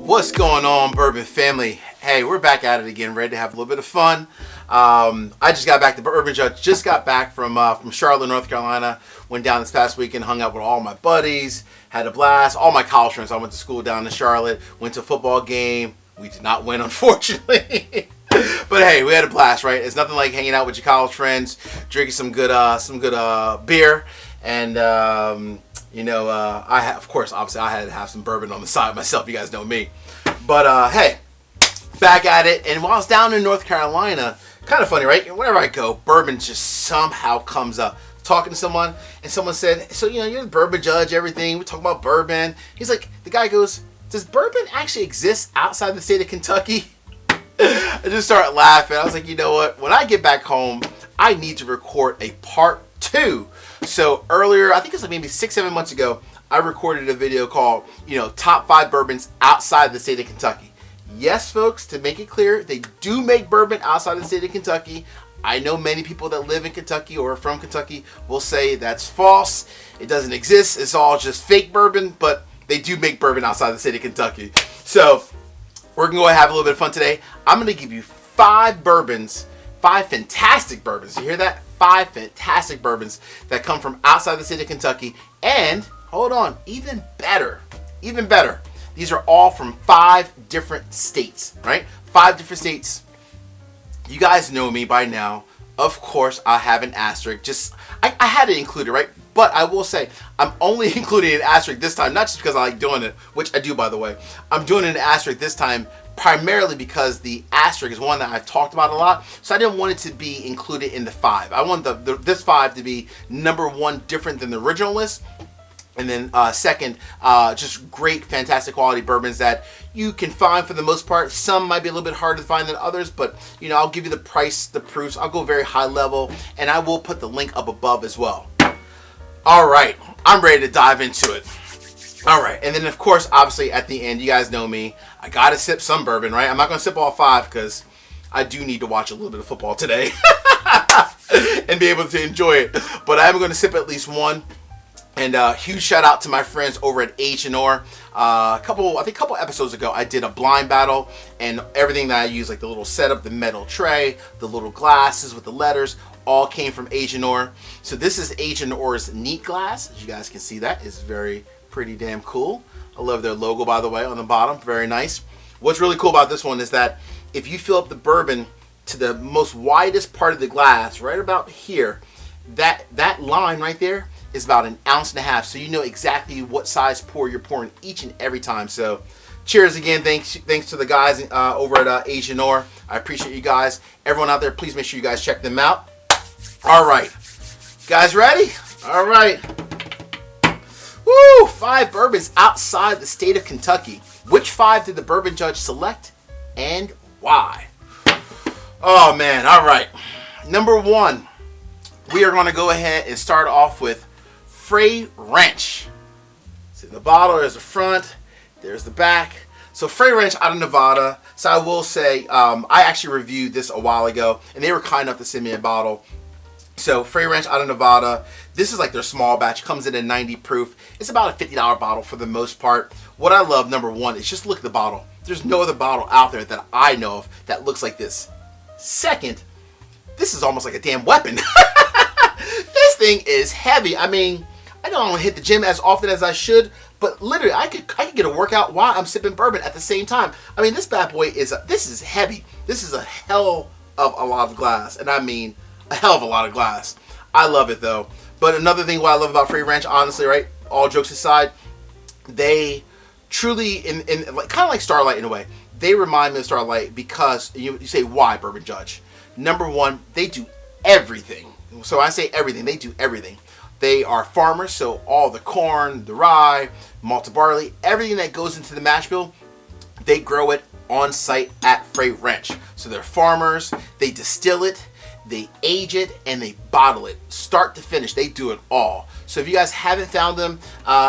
What's going on, Bourbon family? Hey, we're back at it again, ready to have a little bit of fun. I just got back. The Bourbon Judge just got back from Charlotte, North Carolina. Went down this past weekend, hung out with all my buddies, had a blast. All my college friends. I went to school down in Charlotte. Went to a football game. We did not win, unfortunately. But hey, we had a blast, right? It's nothing like hanging out with your college friends, drinking some good beer, and of course, obviously, I had to have some bourbon on the side myself. You guys know me. But hey, back at it. And while I was down in North Carolina, kind of funny, right? Wherever I go, bourbon just somehow comes up. Talking to someone, and someone said, "So you're the Bourbon Judge, everything. We talk about bourbon." He's like, the guy goes, "Does bourbon actually exist outside the state of Kentucky?" I just started laughing. I was like, you know what? When I get back home, I need to record a part 2. So earlier, I think it's like maybe 6-7 months ago, I recorded a video called, top 5 bourbons outside the state of Kentucky. Yes, folks, to make it clear, they do make bourbon outside the state of Kentucky. I know many people that live in Kentucky or are from Kentucky will say that's false. It doesn't exist. It's all just fake bourbon, but they do make bourbon outside the state of Kentucky. So we're going to go and have a little bit of fun today. I'm going to give you 5 bourbons, 5 fantastic bourbons. You hear that? 5 fantastic bourbons that come from outside the state of Kentucky. And, hold on, even better. These are all from 5 different states, right? 5 different states. You guys know me by now. Of course, I have an asterisk. I had to include it, right? But I will say, I'm only including an asterisk this time, not just because I like doing it, which I do, by the way. I'm doing an asterisk this time primarily because the asterisk is one that I've talked about a lot. So I didn't want it to be included in the 5. I want this 5 to be number 1 different than the original list. And then second, just great, fantastic quality bourbons that you can find for the most part. Some might be a little bit harder to find than others, but I'll give you the price, the proofs. I'll go very high level, and I will put the link up above as well. All right, I'm ready to dive into it. All right, and then of course, obviously at the end, you guys know me. I gotta sip some bourbon, right? I'm not gonna sip all 5 because I do need to watch a little bit of football today and be able to enjoy it. But I am gonna sip at least one. And huge shout out to my friends over at H&R. I think a couple episodes ago, I did a blind battle, and everything that I use, like the little setup, the metal tray, the little glasses with the letters, all came from H&R. So this is H&R's Neat Glass. As you guys can see, that is pretty damn cool. I love their logo, by the way, on the bottom. Very nice. What's really cool about this one is that if you fill up the bourbon to the most widest part of the glass, right about here, that line right there is about 1.5 ounces, so you know exactly what size pour you're pouring each and every time. So cheers again. Thanks to the guys over at H&R. I appreciate you guys. Everyone out there, please make sure you guys check them out. All right, guys, ready? All right. Woo! 5 bourbons outside the state of Kentucky. Which 5 did the Bourbon Judge select, and why? Oh man! All right. Number 1, we are going to go ahead and start off with Fray Ranch. See the bottle, there's the front, there's the back. So Fray Ranch out of Nevada. So I will say, I actually reviewed this a while ago, and they were kind enough to send me a bottle. So Fray Ranch out of Nevada. This is like their small batch, comes in at 90 proof. It's about a $50 bottle for the most part. What I love, number 1, is just look at the bottle. There's no other bottle out there that I know of that looks like this. Second, this is almost like a damn weapon. This thing is heavy. I mean, I don't hit the gym as often as I should, but literally I could get a workout while I'm sipping bourbon at the same time. I mean, this bad boy is heavy. This is a hell of a lot of glass, and I mean a hell of a lot of glass. I love it though. But another thing what I love about Fray Ranch, honestly, right? All jokes aside, they truly, kind of like Starlight in a way, they remind me of Starlight because you say why Bourbon Judge. Number 1, they do everything. So I say everything. They do everything. They are farmers, so all the corn, the rye, malted barley, everything that goes into the mash bill, they grow it on site at Fray Ranch. So they're farmers, they distill it, they age it, and they bottle it. Start to finish, they do it all. So if you guys haven't found them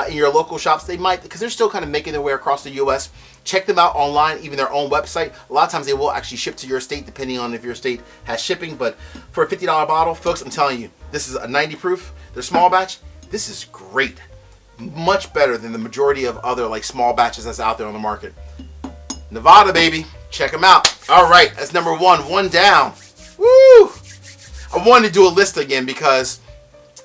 in your local shops, they might, because they're still kind of making their way across the U.S., check them out online, even their own website. A lot of times they will actually ship to your state, depending on if your state has shipping. But for a $50 bottle, folks, I'm telling you, this is a 90 proof. They're small batch. This is great. Much better than the majority of other like small batches that's out there on the market. Nevada, baby. Check them out. All right, that's number one. One down. Woo! I wanted to do a list again because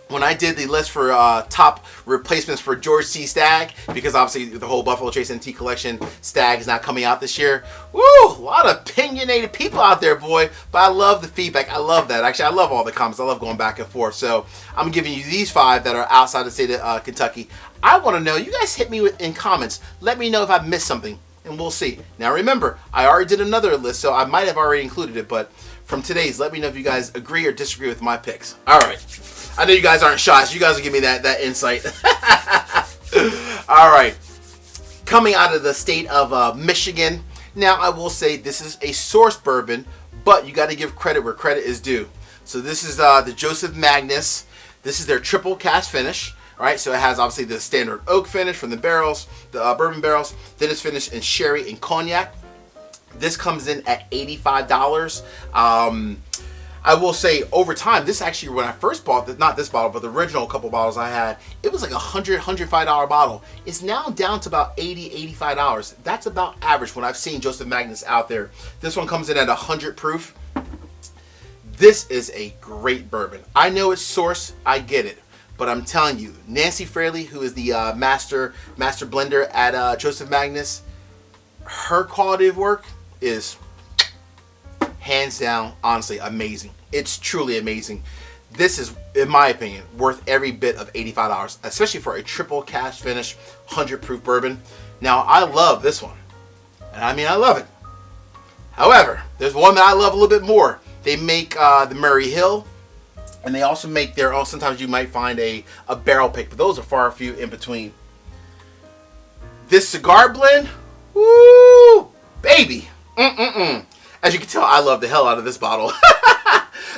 when I did the list for top replacements for George C. Stagg, because obviously the whole Buffalo Trace NT collection Stagg is not coming out this year. Woo! A lot of opinionated people out there, boy. But I love the feedback. I love that. Actually, I love all the comments. I love going back and forth. So I'm giving you these 5 that are outside the state of Kentucky. I want to know, you guys hit me in comments. Let me know if I missed something, and we'll see. Now remember, I already did another list, so I might have already included it, but from today's, let me know if you guys agree or disagree with my picks. All right. I know you guys aren't shy, so you guys will give me that insight. All right. Coming out of the state of Michigan. Now, I will say this is a source bourbon, but you got to give credit where credit is due. So this is the Joseph Magnus. This is their triple cast finish. All right, so it has obviously the standard oak finish from the barrels, the bourbon barrels. Then it's finished in sherry and cognac. This comes in at $85. I will say over time, this actually, when I first bought, not this bottle, but the original couple bottles I had, it was like $105 bottle. It's now down to about $85. That's about average when I've seen Joseph Magnus out there. This one comes in at 100 proof. This is a great bourbon. I know it's source, I get it. But I'm telling you, Nancy Fraley, who is the master blender at Joseph Magnus, her quality of work is hands down, honestly, amazing. It's truly amazing. This is, in my opinion, worth every bit of $85, especially for a triple cast finish, 100 proof bourbon. Now, I love this one. And I mean, I love it. However, there's one that I love a little bit more. They make the Murray Hill, and they also make their own. Sometimes you might find a barrel pick, but those are far few in between. This cigar blend, woo, baby. As you can tell, I love the hell out of this bottle.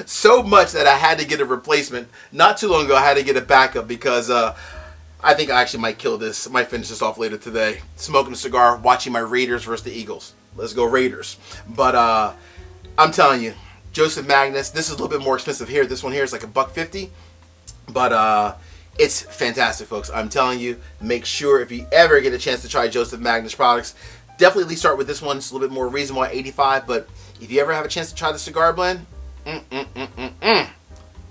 So much that I had to get a replacement. Not too long ago, I had to get a backup because I think I actually might kill this. I might finish this off later today. Smoking a cigar, watching my Raiders versus the Eagles. Let's go Raiders. But I'm telling you, Joseph Magnus, this is a little bit more expensive here. This one here is like $1.50. But it's fantastic, folks. I'm telling you, make sure if you ever get a chance to try Joseph Magnus products, definitely at least start with this one. It's a little bit more reasonable at $85. But if you ever have a chance to try the cigar blend,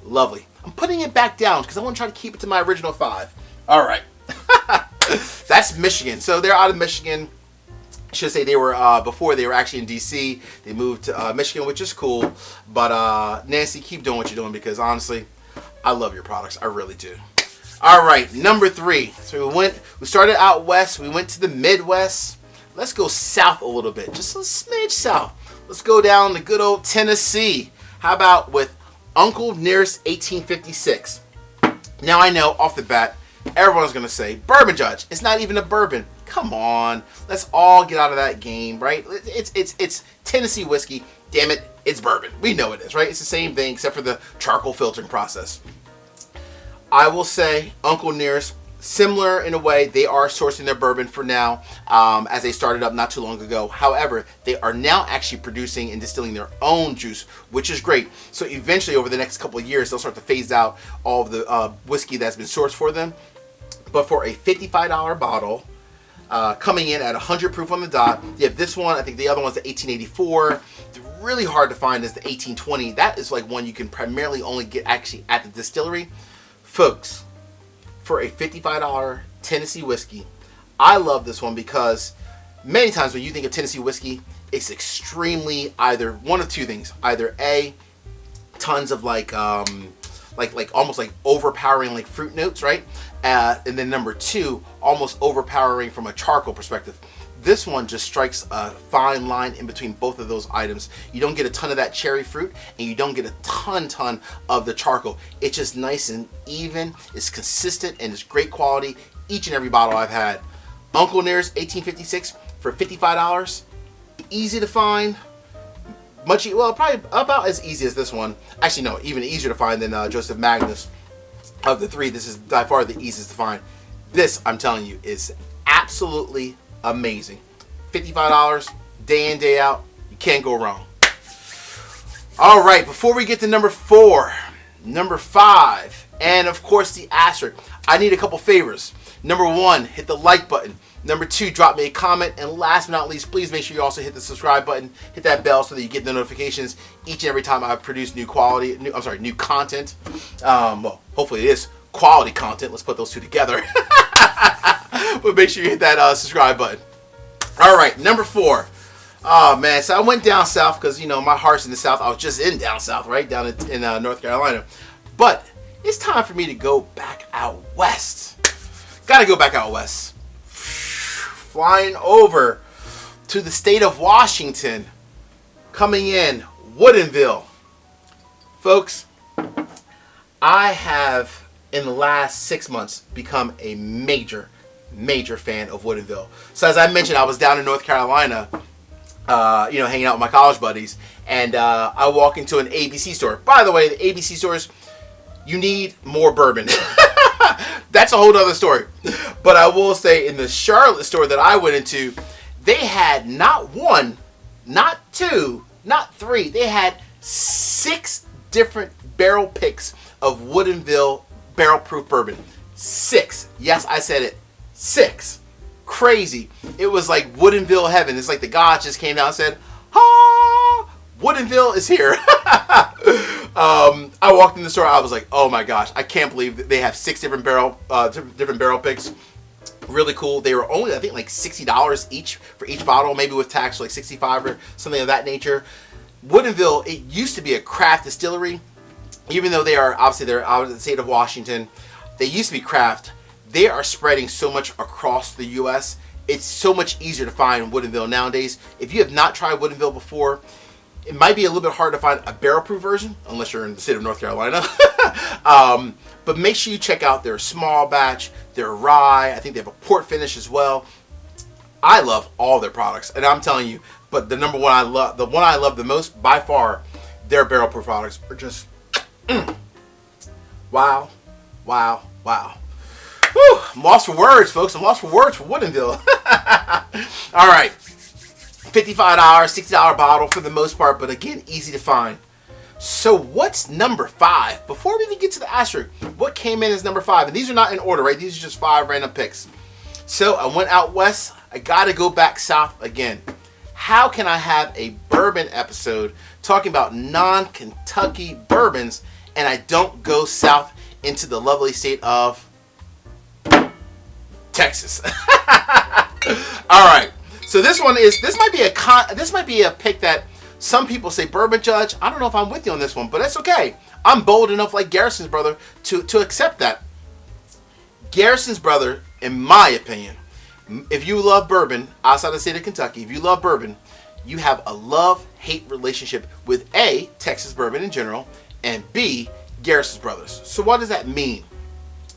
lovely. I'm putting it back down because I want to try to keep it to my original 5. All right. That's Michigan. So they're out of Michigan. I should say they were, before they were actually in D.C. They moved to Michigan, which is cool. But Nancy, keep doing what you're doing because honestly, I love your products. I really do. All right, number 3. So we started out west. We went to the Midwest. Let's go south a little bit, just a smidge south. Let's go down to good old Tennessee. How about with Uncle Nearest 1856? Now I know off the bat, everyone's going to say, Bourbon Judge, it's not even a bourbon. Come on, let's all get out of that game, right? It's Tennessee whiskey. Damn it, it's bourbon. We know it is, right? It's the same thing except for the charcoal filtering process. I will say Uncle Nearest, similar in a way, they are sourcing their bourbon for now, as they started up not too long ago. However, they are now actually producing and distilling their own juice, which is great. So eventually, over the next couple of years, they'll start to phase out all of the whiskey that's been sourced for them. But for a $55 bottle, coming in at 100 proof on the dot, you have this one. I think the other one's the 1884. The really hard to find is the 1820. That is like one you can primarily only get actually at the distillery. Folks, for a $55 Tennessee whiskey, I love this one because many times when you think of Tennessee whiskey, it's extremely either one of two things. Either A, tons of like almost like overpowering like fruit notes, right? And then number 2, almost overpowering from a charcoal perspective. This one just strikes a fine line in between both of those items. You don't get a ton of that cherry fruit, and you don't get a ton of the charcoal. It's just nice and even. It's consistent, and it's great quality. Each and every bottle I've had. Uncle Nearest 1856 for $55. Easy to find. Well, probably about as easy as this one. Actually, no, even easier to find than Joseph Magnus. Of the 3, this is by far the easiest to find. This, I'm telling you, is absolutely amazing. $55, day in, day out. You can't go wrong. All right, before we get to number 4, number 5, and of course the asterisk, I need a couple favors. Number 1, hit the like button. Number 2, drop me a comment. And last but not least, please make sure you also hit the subscribe button, hit that bell so that you get the notifications each and every time I produce new content. Well, hopefully it is quality content. Let's put those two together. But make sure you hit that subscribe button. All right, number 4. Oh man, so I went down south because my heart's in the south. I was just in down south, right down in North Carolina. But it's time for me to go back out west. Gotta go back out west. Flying over to the state of Washington. Coming in, Woodenville. Folks, I have in the last 6 months become a major fan of Woodenville. So as I mentioned, I was down in North Carolina, hanging out with my college buddies, and I walk into an ABC store. By the way, the ABC stores, you need more bourbon. That's a whole other story. But I will say, in the Charlotte store that I went into, they had not 1, not 2, not 3. They had 6 different barrel picks of Woodenville barrel proof bourbon. 6. Yes, I said it. 6. Crazy. It was like Woodenville heaven. It's like the gods just came down and said, "Ha! Woodenville is here." I walked in the store. I was like, "Oh my gosh! I can't believe they have 6 different barrel picks." Really cool. They were only, I think, like $60 each for each bottle, maybe with tax, like $65 or something of that nature. Woodenville, it used to be a craft distillery, even though they're out of the state of Washington. They used to be craft. They are spreading so much across the U.S. It's so much easier to find Woodenville nowadays. If you have not tried Woodenville before, it might be a little bit hard to find a barrel-proof version, unless you're in the state of North Carolina. But make sure you check out their small batch, their rye. I think they have a port finish as well. I love all their products, and I'm telling you, but the one I love the most, by far, their barrel-proof products are just wow, wow, wow. Whew, I'm lost for words, folks. I'm lost for words for Woodenville. All right. $55, $60 bottle for the most part, but again, easy to find. So what's number 5? Before we even get to the asterisk, what came in as number 5? And these are not in order, right? These are just 5 random picks. So I went out west. I got to go back south again. How can I have a bourbon episode talking about non-Kentucky bourbons and I don't go south into the lovely state of Texas? All right. So this might be a pick that some people say, Bourbon Judge, I don't know if I'm with you on this one, but that's okay. I'm bold enough, like Garrison's brother, to accept that. Garrison's brother, in my opinion, if you love bourbon outside the state of Kentucky, if you love bourbon, you have a love-hate relationship with A, Texas bourbon in general, and B, Garrison's Brothers. So what does that mean?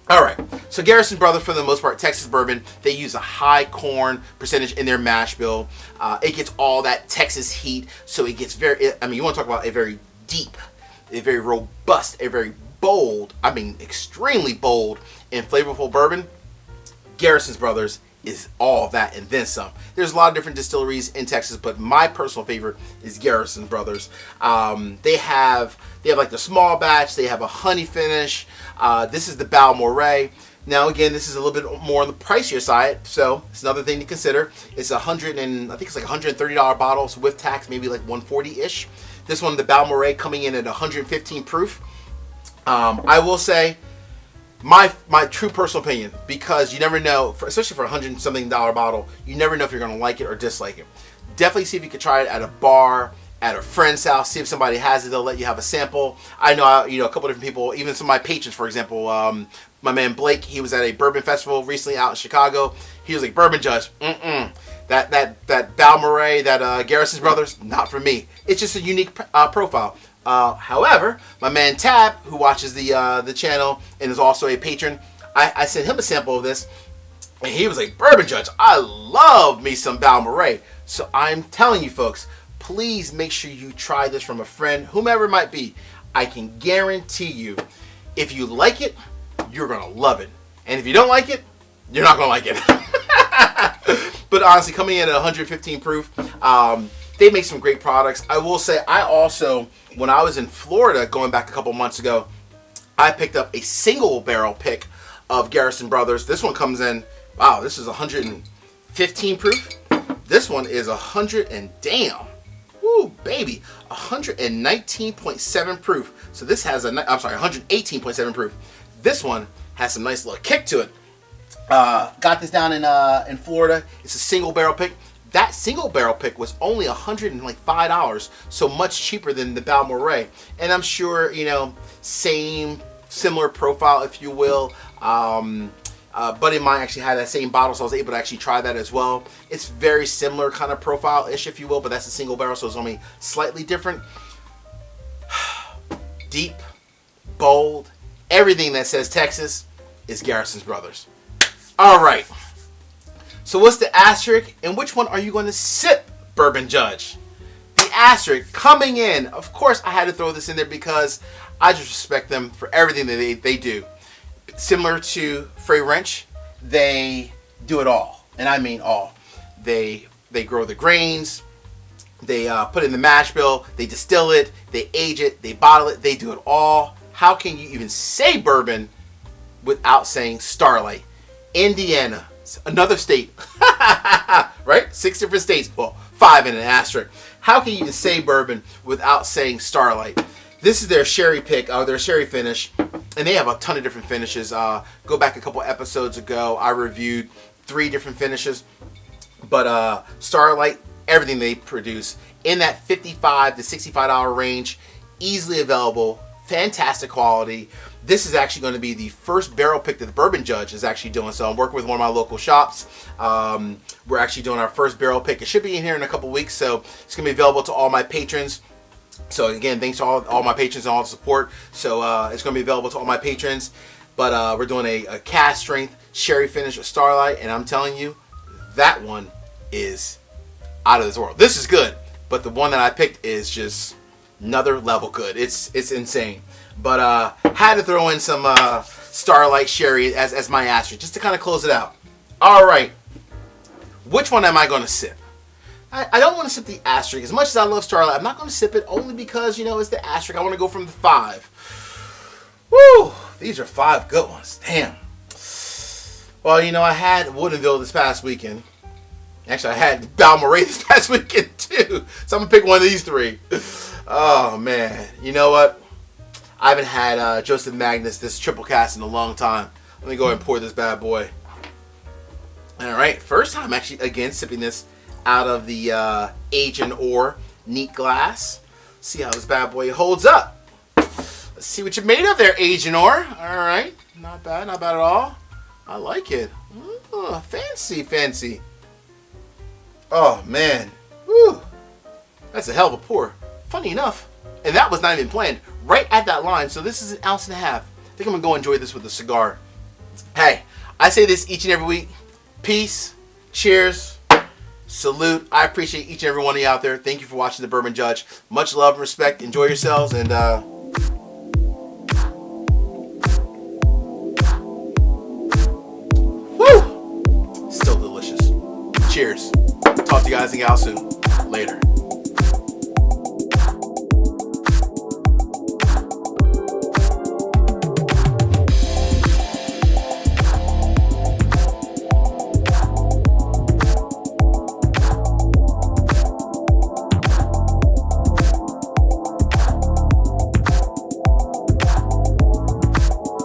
All right, so Garrison Brothers, for the most part, Texas bourbon, they use a high corn percentage in their mash bill. It gets all that Texas heat, so it gets you want to talk about a very deep, a very robust, a very bold, extremely bold and flavorful bourbon. Garrison's Brothers is all that and then some. There's a lot of different distilleries in Texas, but my personal favorite is Garrison Brothers. They have like the small batch. They have a honey finish. This is the Balmoral. Now again, this is a little bit more on the pricier side, so it's another thing to consider. It's I think it's like $130 bottles with tax, maybe like $140-ish. This one, the Balmoral, coming in at 115 proof. I will say, my true personal opinion, because you never know, especially for a $100-something bottle, you never know if you're going to like it or dislike it. Definitely see if you could try it at a bar, at a friend's house, see if somebody has it. They'll let you have a sample. I know, a couple different people, even some of my patrons, for example, my man Blake, he was at a bourbon festival recently out in Chicago. He was like, Bourbon Judge, that Balmoral, that Garrison's Brothers, not for me. It's just a unique profile. However, my man Tab, who watches the channel and is also a patron, I sent him a sample of this, and he was like, Bourbon Judge, I love me some Balmoral. So I'm telling you folks, please make sure you try this from a friend, whomever it might be. I can guarantee you, if you like it, you're going to love it. And if you don't like it, you're not going to like it. But honestly, coming in at 115 proof, they make some great products. I will say, I also, when I was in Florida, going back a couple months ago, I picked up a single barrel pick of Garrison Brothers. This one comes in, wow, this is 100 and 15 proof. This one is 100 and damn. Woo, baby. 119.7 proof. So this has I'm sorry, 118.7 proof. This one has some nice little kick to it. Got this down in Florida. It's a single barrel pick. That single barrel pick was only $105, so much cheaper than the Balmoral. And I'm sure, you know, similar profile, if you will. Buddy of mine actually had that same bottle, so I was able to actually try that as well. It's very similar kind of profile-ish, if you will, but that's a single barrel, so it's only slightly different. Deep, bold, everything that says Texas is Garrison Brothers. All right. So what's the asterisk, and which one are you going to sip, Bourbon Judge? The asterisk coming in. Of course, I had to throw this in there because I just respect them for everything that they do. Similar to Fray Ranch, they do it all, and I mean all. They grow the grains, they put it in the mash bill, they distill it, they age it, they bottle it, they do it all. How can you even say bourbon without saying Starlight? Indiana, another state, right? 6 different states, well, 5 in an asterisk. How can you even say bourbon without saying Starlight? This is their sherry pick, their sherry finish, and they have a ton of different finishes. Go back a couple episodes ago, I reviewed 3 different finishes, but Starlight, everything they produce in that $55 to $65 range, easily available, fantastic quality. This is actually going to be the first barrel pick that the Bourbon Judge is actually doing. So I'm working with one of my local shops. We're actually doing our first barrel pick. It should be in here in a couple weeks, so it's going to be available to all my patrons. So again, thanks to all my patrons and all the support. So it's going to be available to all my patrons. But we're doing a cast strength sherry finish with Starlight, and I'm telling you, that one is out of this world. This is good, but the one that I picked is just another level good. It's insane. But had to throw in some Starlight Sherry as my asterisk, just to kind of close it out. All right. Which one am I going to sip? I don't want to sip the asterisk. As much as I love Starlight, I'm not going to sip it only because, you know, it's the asterisk. I want to go from the 5. Woo! These are 5 good ones. Damn. Well, you know, I had Woodenville this past weekend. Actually, I had Balmoral this past weekend, too. So I'm going to pick one of these 3. Oh, man. You know what? I haven't had Joseph Magnus, this triple cast, in a long time. Let me go ahead and pour this bad boy. All right. First time, actually, again, sipping this out of the Agent Or neat glass. See how this bad boy holds up. Let's see what you're made of there, Agent Or. All right. Not bad. Not bad at all. I like it. Ooh, fancy, fancy. Oh, man. Woo. That's a hell of a pour. Funny enough, and that was not even planned, right at that line. So this is 1.5 ounces. I think I'm going to go enjoy this with a cigar. Hey, I say this each and every week. Peace. Cheers. Salute. I appreciate each and every one of you out there. Thank you for watching The Bourbon Judge. Much love and respect. Enjoy yourselves, and woo! Still delicious. Cheers. Talk to you guys and gals soon. Later.